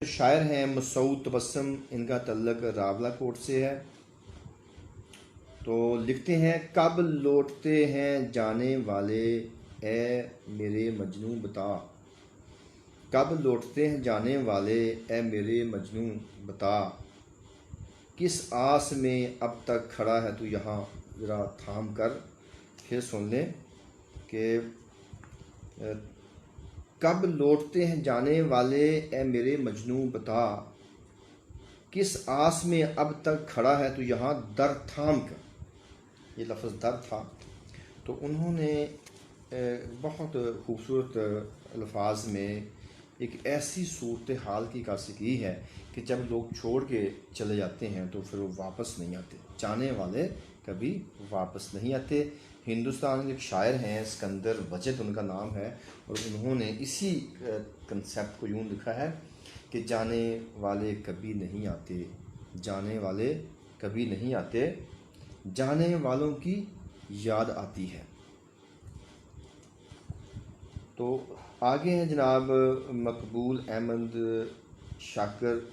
शायर हैं मसूद तबस्सुम, इनका तल्लक रावलाकोट से है। तो लिखते हैं, कब लौटते हैं जाने वाले ए मेरे मजनू बता। कब लौटते हैं जाने वाले ए मेरे मजनू बता। किस आस में अब तक खड़ा है तू यहाँ, ज़रा थाम कर। फिर सुन लें कि कब लौटते हैं जाने वाले ए मेरे मजनू बता। किस आस में अब तक खड़ा है तू यहाँ दर थाम कर। ये लफ्ज़ दर था। तो उन्होंने बहुत खूबसूरत अल्फाज में एक ऐसी सूरत हाल की कासी की है कि जब लोग छोड़ के चले जाते हैं तो फिर वो वापस नहीं आते। जाने वाले कभी वापस नहीं आते। हिंदुस्तान के एक शायर हैं सिकंदर वजद उनका नाम है, और उन्होंने इसी कंसेप्ट को यूँ लिखा है कि जाने वाले कभी नहीं आते, जाने वाले कभी नहीं आते, जाने वालों की याद आती है। तो आगे हैं जनाब मकबूल अहमद शाकर